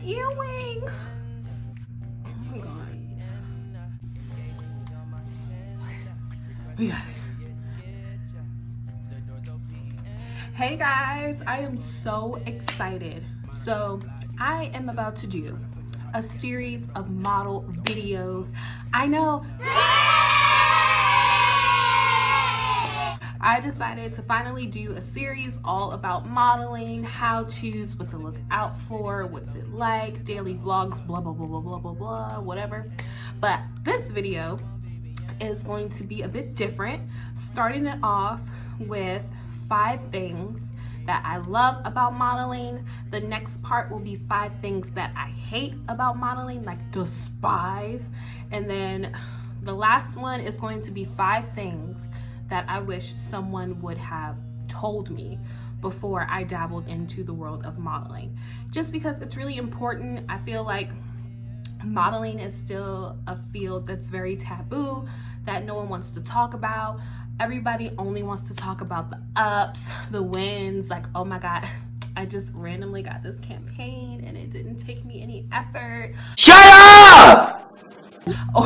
Ewing. Oh my god. We got it. Hey guys, I am so excited. So I am about to do a series of model videos. I know I decided to finally do a series all about modeling, how-tos, what to look out for, what's it like, daily vlogs, blah, blah, blah, blah, blah, blah, blah, whatever. But this video is going to be a bit different, starting it off with 5 things that I love about modeling. The next part will be 5 things that I hate about modeling, like despise. And then the last one is going to be 5 things that I wish someone would have told me before I dabbled into the world of modeling. Just because it's really important. I feel like modeling is still a field that's very taboo, that no one wants to talk about. Everybody only wants to talk about the ups, the wins, like, oh my god, I just randomly got this campaign and it didn't take me any effort. Shut up! Or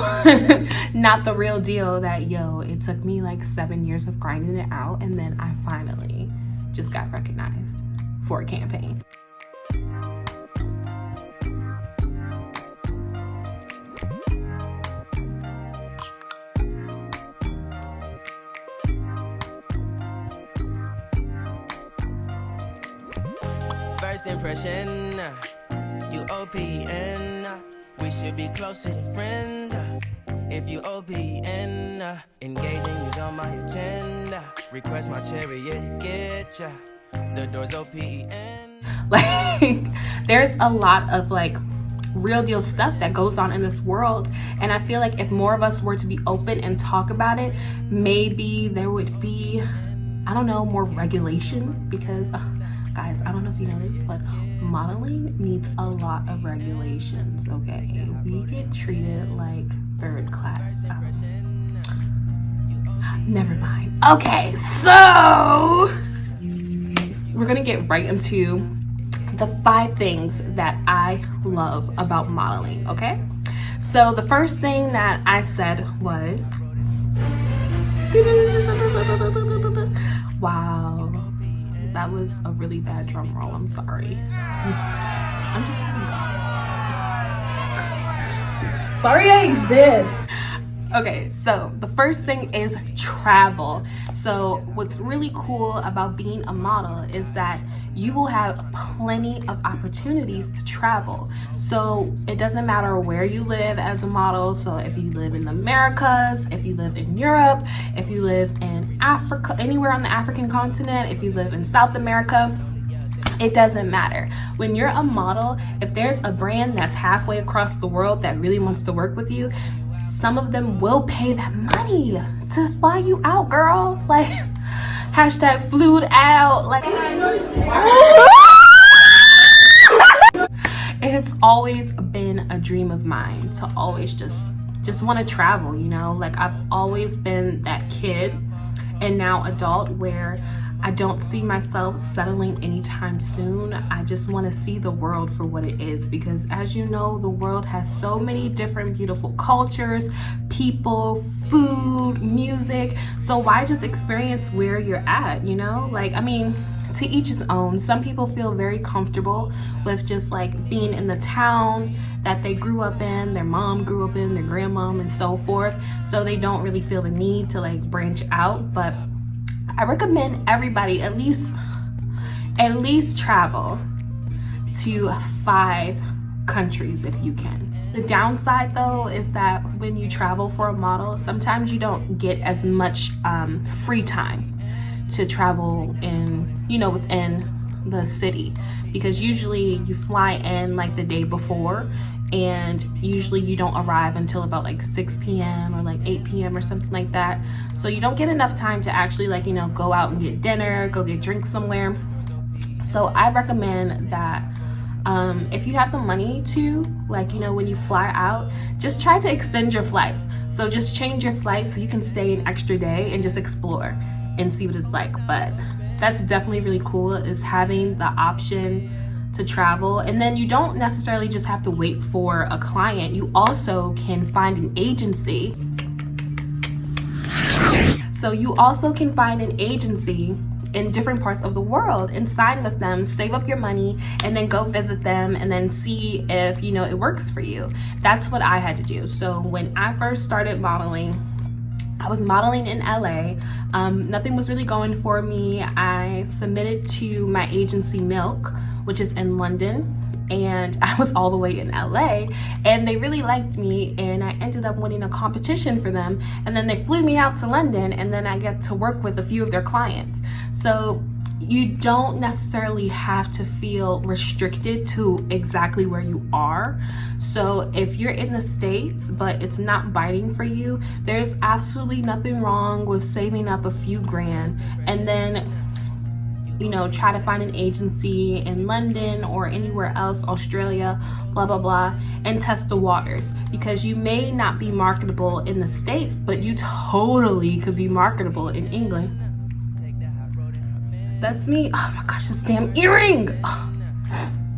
not the real deal that, yo, it took me like 7 years of grinding it out and then I finally just got recognized for a campaign. First impression, you OPN. We should be closer than friends. If you OPN, engaging is on my agenda. Request my chariot, get ya. The door's OPN. Like, there's a lot of like real deal stuff that goes on in this world, and I feel like if more of us were to be open and talk about it, maybe there would be, I don't know, more regulation. Because guys, I don't know if you know this, but modeling needs a lot of regulations, okay? We get treated like third class. Never mind. Okay, so we're gonna get right into the 5 things that I love about modeling, okay? So the first thing that I said was, wow. That was a really bad drum roll. I'm sorry. I'm just having sorry I exist. Okay, so the first thing is travel. So what's really cool about being a model is that you will have plenty of opportunities to travel. So it doesn't matter where you live as a model. So if you live in the Americas, if you live in Europe, if you live in Africa, anywhere on the African continent, if you live in South America, it doesn't matter. When you're a model, if there's a brand that's halfway across the world that really wants to work with you, some of them will pay that money to fly you out, girl. Like, hashtag flued out. Like, it has always been a dream of mine to always just want to travel, you know? Like, I've always been that kid and now adult where I don't see myself settling anytime soon. I just want to see the world for what it is, because as you know, the world has so many different beautiful cultures, people, food, music. So why just experience where you're at, you know? Like, I mean, to each his own. Some people feel very comfortable with just like being in the town that they grew up in, their mom grew up in, their grandmom, and so forth. So they don't really feel the need to like branch out. But I recommend everybody at least travel to 5 countries if you can. The downside though is that when you travel for a model, sometimes you don't get as much free time to travel in, you know, within the city, because usually you fly in like the day before, and usually you don't arrive until about like 6 p.m. or like 8 p.m. or something like that. So you don't get enough time to actually, like, you know, go out and get dinner, go get drinks somewhere. So I recommend that if you have the money to, like, you know, when you fly out, just try to extend your flight. So just change your flight so you can stay an extra day and just explore and see what it's like. But that's definitely really cool, is having the option to travel. And then you don't necessarily just have to wait for a client. You also can find an agency. So you also can find an agency in different parts of the world and sign with them, save up your money, and then go visit them and then see if, you know, it works for you. That's what I had to do. So when I first started modeling, I was modeling in LA. Nothing was really going for me. I submitted to my agency Milk, which is in London, and I was all the way in LA, and they really liked me, and I ended up winning a competition for them, and then they flew me out to London, and then I get to work with a few of their clients. So you don't necessarily have to feel restricted to exactly where you are. So if you're in the States but it's not biting for you, there's absolutely nothing wrong with saving up a few grand and then, you know, try to find an agency in London or anywhere else, Australia, blah, blah, blah, and test the waters. Because you may not be marketable in the States, but you totally could be marketable in England. That's me. Oh my gosh, this damn earring. Oh,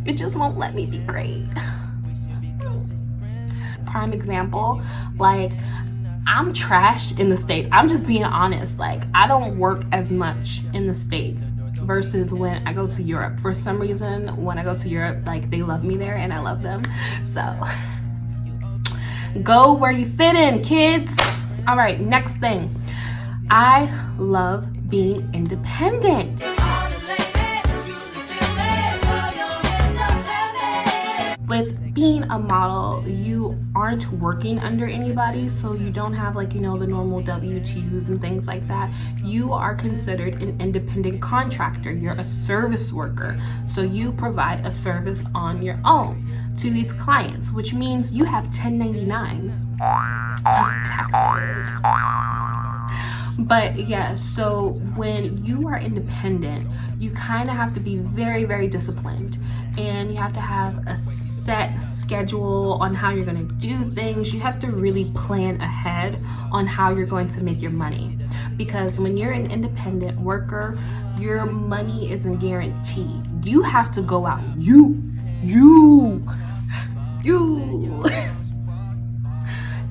it just won't let me be great. Prime example, like, I'm trashed in the States. I'm just being honest. Like, I don't work as much in the States versus when I go to Europe. For some reason, when I go to Europe, like, they love me there and I love them. So go where you fit in, kids. All right, next thing. I love being independent. With being a model, you aren't working under anybody, so you don't have, like, you know, the normal W-2s and things like that. You are considered an independent contractor. You're a service worker, so you provide a service on your own to these clients, which means you have 1099s, like taxpayers. But yeah, so when you are independent, you kind of have to be very, very disciplined, and you have to have a set schedule on how you're going to do things. You have to really plan ahead on how you're going to make your money, because when you're an independent worker, your money isn't guaranteed. You have to go out. You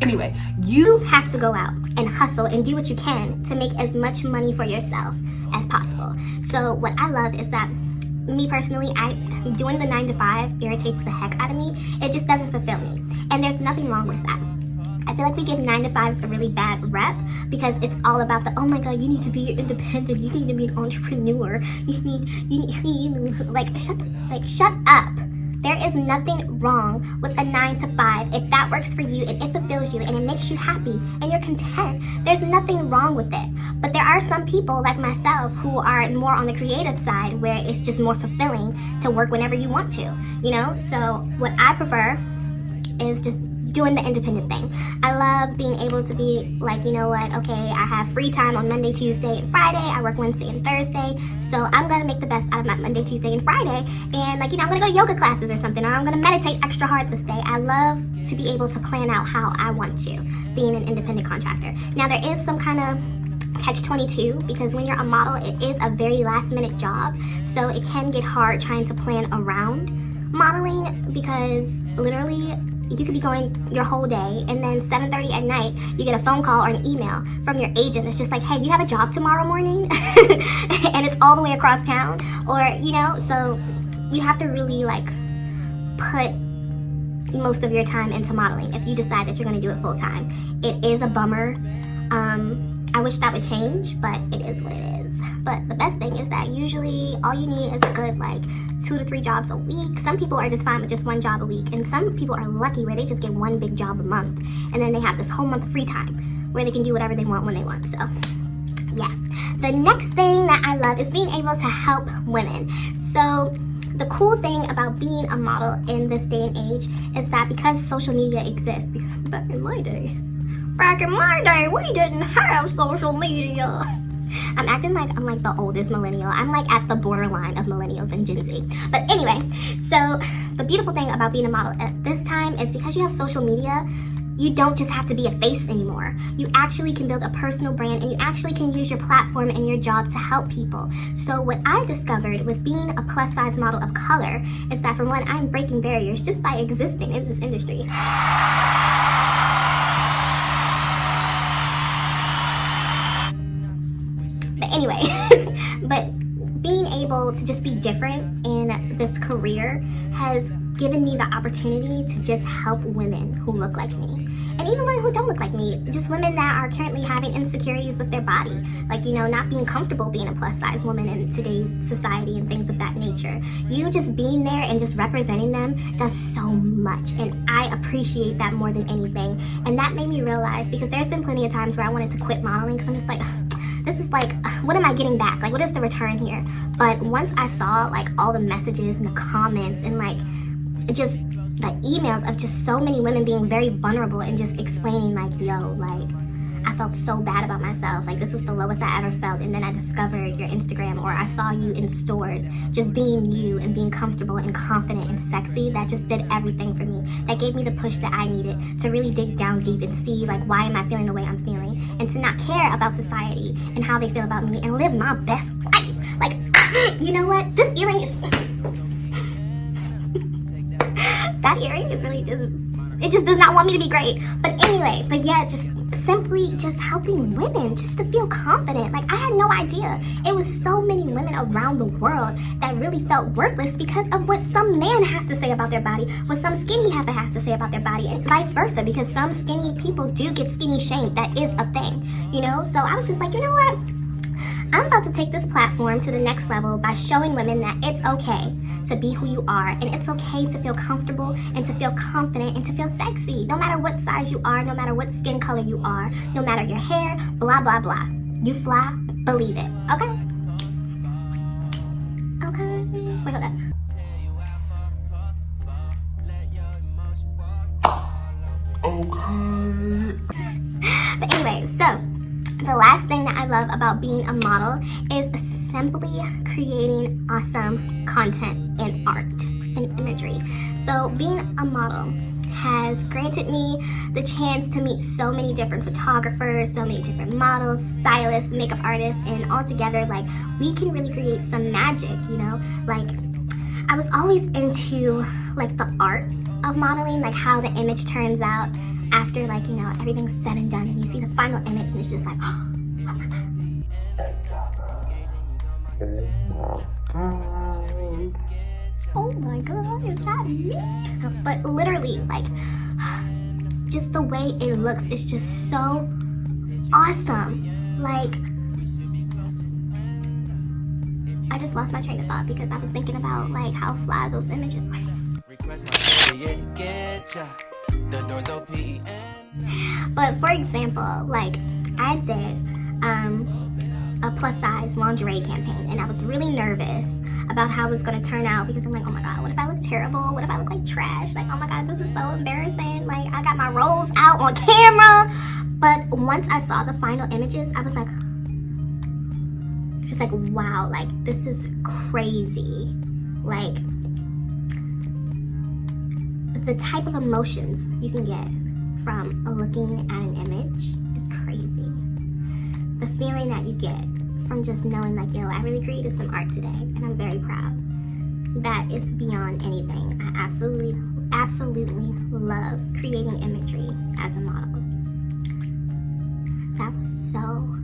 anyway, you have to go out and hustle and do what you can to make as much money for yourself as possible. So what I love is that, me personally, doing the 9 to 5 irritates the heck out of me. It just doesn't fulfill me, and there's nothing wrong with that. I feel like we give 9 to 5s a really bad rep because it's all about the, oh my god, you need to be independent, you need to be an entrepreneur, you need shut up. There is nothing wrong with a 9 to 5 if that works for you and it fulfills you and it makes you happy and you're content. There's nothing wrong with it. But there are some people like myself who are more on the creative side where it's just more fulfilling to work whenever you want to, you know? So what I prefer is just doing the independent thing. I love being able to be like, you know what, okay, I have free time on Monday, Tuesday, and Friday. I work Wednesday and Thursday. So I'm gonna make the best out of my Monday, Tuesday, and Friday. And like, you know, I'm gonna go to yoga classes or something, or I'm gonna meditate extra hard this day. I love to be able to plan out how I want to, being an independent contractor. Now there is some kind of catch-22 because when you're a model, it is a very last-minute job. So it can get hard trying to plan around modeling because literally you could be going your whole day and then 7:30 at night you get a phone call or an email from your agent that's just like, hey, you have a job tomorrow morning? And it's all the way across town, or you know, so you have to really like put most of your time into modeling if you decide that you're going to do it full time. It is a bummer. I wish that would change, but it is what it is. But the best thing is that usually all you need is a good like 2 to 3 jobs a week. Some people are just fine with just 1 job a week, and some people are lucky where they just get 1 big job a month, and then they have this whole month of free time where they can do whatever they want when they want. So yeah, the next thing that I love is being able to help women. So the cool thing about being a model in this day and age is that because social media exists, because back in my day, we didn't have social media. I'm acting like I'm like the oldest millennial. I'm like at the borderline of millennials and Gen Z. But anyway, so the beautiful thing about being a model at this time is because you have social media, you don't just have to be a face anymore. You actually can build a personal brand, and you actually can use your platform and your job to help people. So what I discovered with being a plus size model of color is that, for one, I'm breaking barriers just by existing in this industry. But anyway, but being able to just be different in this career has given me the opportunity to just help women who look like me. And even women who don't look like me, just women that are currently having insecurities with their body. Like, you know, not being comfortable being a plus size woman in today's society and things of that nature. You just being there and just representing them does so much. And I appreciate that more than anything. And that made me realize, because there's been plenty of times where I wanted to quit modeling because I'm just like, this is like, what am I getting back? Like, what is the return here? But once I saw like all the messages and the comments and like just the emails of just so many women being very vulnerable and just explaining like, yo, like, I felt so bad about myself. Like, this was the lowest I ever felt. And then I discovered your Instagram, or I saw you in stores, just being you and being comfortable and confident and sexy. That just did everything for me. That gave me the push that I needed to really dig down deep and see, like, why am I feeling the way I'm feeling? And to not care about society and how they feel about me and live my best life. Like, you know what? This earring is... that earring is really just... it just does not want me to be great. But anyway, but yeah, just simply just helping women just to feel confident. Like, I had no idea. It was so many women around the world that really felt worthless because of what some man has to say about their body, what some skinny heifer has to say about their body, and vice versa, because some skinny people do get skinny shamed. That is a thing, you know? So I was just like, you know what? I'm about to take this platform to the next level by showing women that it's okay to be who you are, and it's okay to feel comfortable and to feel confident and to feel sexy, no matter what size you are, no matter what skin color you are, no matter your hair, blah, blah, blah. You fly, believe it, okay? Okay, wait, hold up. Okay. But anyway, so the last thing that I love about being a model is simply creating awesome content and art and imagery. So being a model has granted me the chance to meet so many different photographers, so many different models, stylists, makeup artists, and all together, like, we can really create some magic, you know? Like, I was always into like the art of modeling, like how the image turns out after, like, you know, everything's said and done, and you see the final image and it's just like, oh my god. Oh my god, is that me? But literally, like, just the way it looks is just so awesome. Like, I just lost my train of thought because I was thinking about like how fly those images were. But for example, like, I did a plus size lingerie campaign, and I was really nervous about how it was going to turn out because I'm like, oh my god, what if I look terrible? What if I look like trash? Like, oh my god, this is so embarrassing. Like, I got my rolls out on camera. But once I saw the final images, I was like, just like, wow, like, this is crazy. Like, the type of emotions you can get from looking at an image is crazy. The feeling that you get from just knowing, like, yo, I really created some art today, and I'm very proud. That is beyond anything. I absolutely love creating imagery as a model. That was so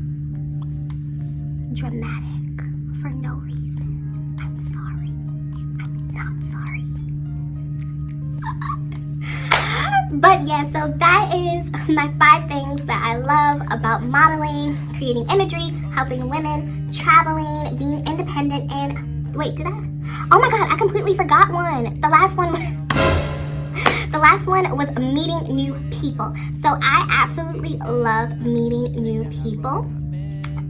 dramatic for no reason. I'm sorry. I'm not sorry. But yeah, so that is my 5 things that I love about modeling, creating imagery, helping women, traveling, being independent, and wait, did I? Oh my god, I completely forgot one. The last one was meeting new people. So I absolutely love meeting new people.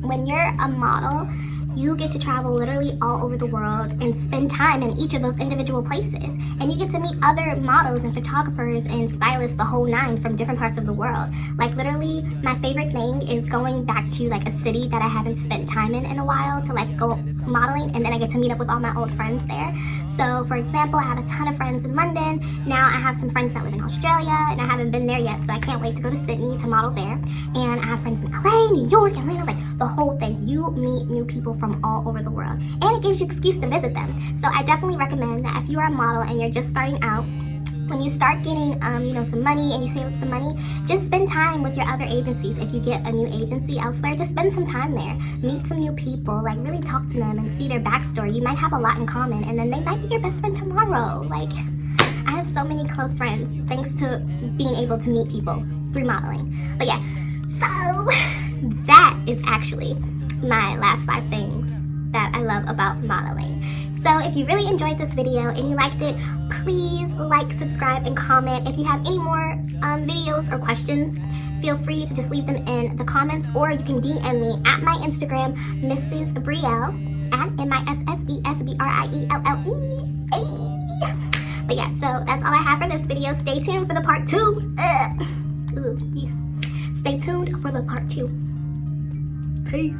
When you're a model, you get to travel literally all over the world and spend time in each of those individual places. And you get to meet other models and photographers and stylists, the whole 9, from different parts of the world. Like, literally, my favorite thing is going back to like a city that I haven't spent time in a while to like go modeling, and then I get to meet up with all my old friends there. So for example, I have a ton of friends in London. Now I have some friends that live in Australia, and I haven't been there yet, so I can't wait to go to Sydney to model there. And I have friends in LA, New York, Atlanta, like the whole thing. You meet new people from all over the world, and it gives you an excuse to visit them. So I definitely recommend that if you are a model and you're just starting out, when you start getting, some money and you save up some money, just spend time with your other agencies. If you get a new agency elsewhere, just spend some time there. Meet some new people, like really talk to them and see their backstory. You might have a lot in common, and then they might be your best friend tomorrow. Like, I have so many close friends thanks to being able to meet people through modeling. But yeah, so that is actually my last 5 things that I love about modeling. So if you really enjoyed this video and you liked it, please like, subscribe, and comment. If you have any more videos or questions, feel free to just leave them in the comments, or you can DM me at my Instagram, Mrs. Brielle, at MISSESBRIELLE. But yeah, so that's all I have for this video. Stay tuned for the part 2. Stay tuned for the part 2. Peace.